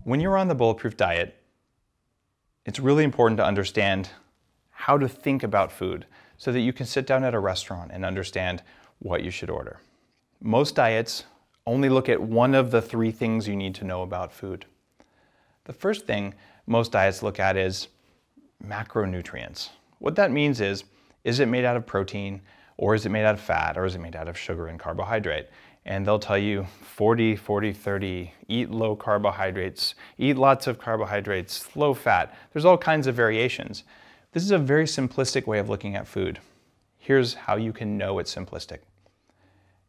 When you're on the Bulletproof Diet, it's really important to understand how to think about food so that you can sit down at a restaurant and understand what you should order. Most diets only look at one of the three things you need to know about food. The first thing most diets look at is macronutrients. What that means is it made out of protein, or is it made out of fat, or is it made out of sugar and carbohydrate? And they'll tell you 40, 40, 30, eat low carbohydrates, eat lots of carbohydrates, low fat. There's all kinds of variations. This is a very simplistic way of looking at food. Here's how you can know it's simplistic.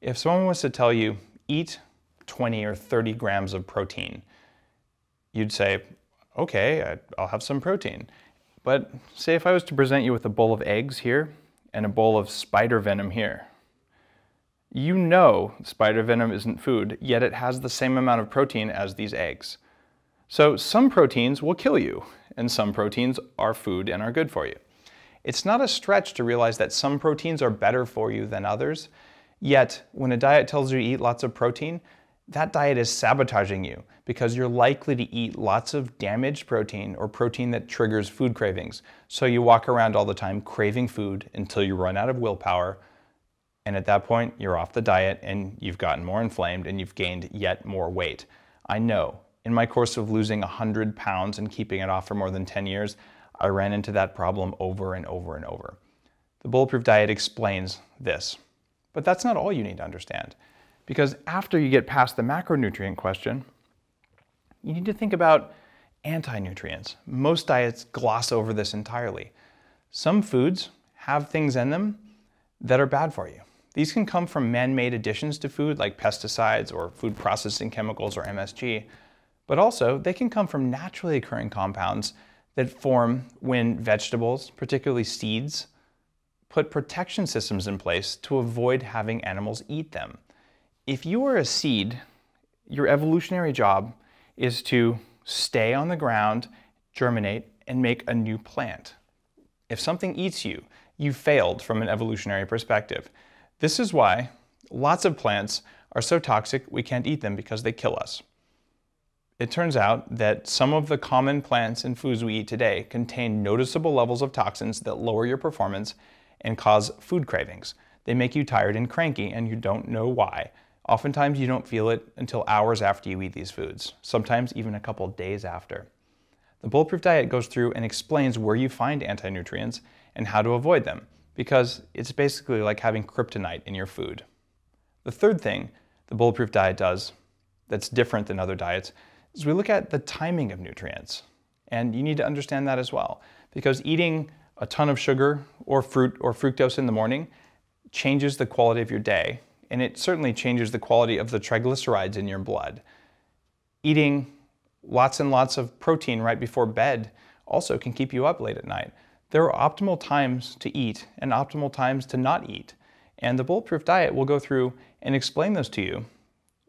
If someone was to tell you, eat 20 or 30 grams of protein, you'd say, okay, I'll have some protein. But say if I was to present you with a bowl of eggs here and a bowl of spider venom here, you know spider venom isn't food, yet it has the same amount of protein as these eggs. So some proteins will kill you, and some proteins are food and are good for you. It's not a stretch to realize that some proteins are better for you than others, yet when a diet tells you to eat lots of protein, that diet is sabotaging you because you're likely to eat lots of damaged protein or protein that triggers food cravings. So you walk around all the time craving food until you run out of willpower, and at that point, you're off the diet and you've gotten more inflamed and you've gained yet more weight. I know. In my course of losing 100 pounds and keeping it off for more than 10 years, I ran into that problem over and over and over. The Bulletproof Diet explains this. But that's not all you need to understand. Because after you get past the macronutrient question, you need to think about anti-nutrients. Most diets gloss over this entirely. Some foods have things in them that are bad for you. These can come from man-made additions to food like pesticides or food processing chemicals or MSG, but also they can come from naturally occurring compounds that form when vegetables, particularly seeds, put protection systems in place to avoid having animals eat them. If you are a seed, your evolutionary job is to stay on the ground, germinate, and make a new plant. If something eats you, you failed from an evolutionary perspective. This is why lots of plants are so toxic we can't eat them because they kill us. It turns out that some of the common plants and foods we eat today contain noticeable levels of toxins that lower your performance and cause food cravings. They make you tired and cranky and you don't know why. Oftentimes you don't feel it until hours after you eat these foods, sometimes even a couple days after. The Bulletproof Diet goes through and explains where you find anti-nutrients and how to avoid them, because it's basically like having kryptonite in your food. The third thing the Bulletproof Diet does that's different than other diets is we look at the timing of nutrients. And you need to understand that as well, because eating a ton of sugar or fruit or fructose in the morning changes the quality of your day, and it certainly changes the quality of the triglycerides in your blood. Eating lots and lots of protein right before bed also can keep you up late at night. There are optimal times to eat and optimal times to not eat. And the Bulletproof Diet will go through and explain those to you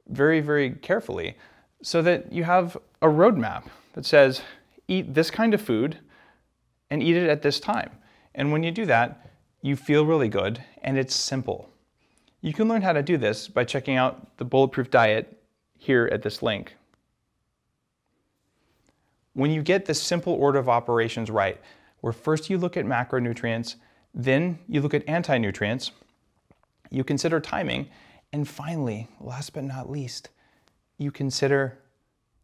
very, very carefully so that you have a roadmap that says, eat this kind of food and eat it at this time. And when you do that, you feel really good and it's simple. You can learn how to do this by checking out the Bulletproof Diet here at this link. When you get this simple order of operations right, where first you look at macronutrients, then you look at anti-nutrients, you consider timing, and finally, last but not least, you consider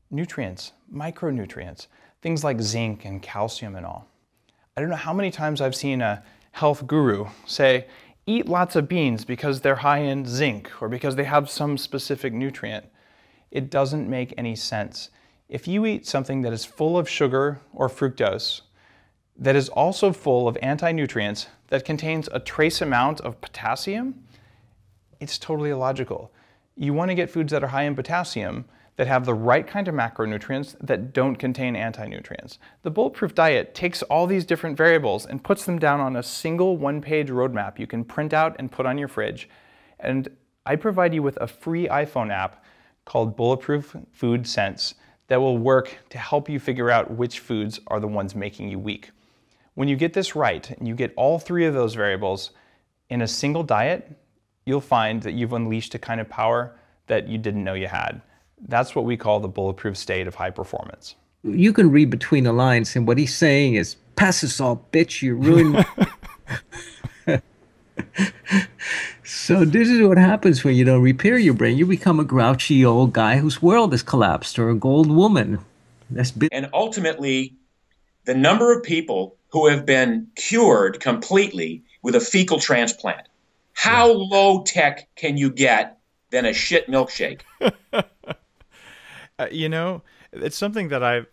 nutrients, micronutrients, things like zinc and calcium and all. I don't know how many times I've seen a health guru say, eat lots of beans because they're high in zinc or because they have some specific nutrient. It doesn't make any sense. If you eat something that is full of sugar or fructose, that is also full of anti-nutrients, that contains a trace amount of potassium, it's totally illogical. You want to get foods that are high in potassium, that have the right kind of macronutrients, that don't contain anti-nutrients. The Bulletproof Diet takes all these different variables and puts them down on a single one-page roadmap you can print out and put on your fridge. And I provide you with a free iPhone app called Bulletproof Food Sense that will work to help you figure out which foods are the ones making you weak. When you get this right, and you get all three of those variables in a single diet, you'll find that you've unleashed a kind of power that you didn't know you had. That's what we call the bulletproof state of high performance. You can read between the lines, and what he's saying is, pass this all, bitch, you ruined. So this is what happens when you don't repair your brain. You become a grouchy old guy whose world has collapsed, or a gold woman. And ultimately, the number of people who have been cured completely with a fecal transplant. How low tech can you get than a shit milkshake? You know, it's something that I've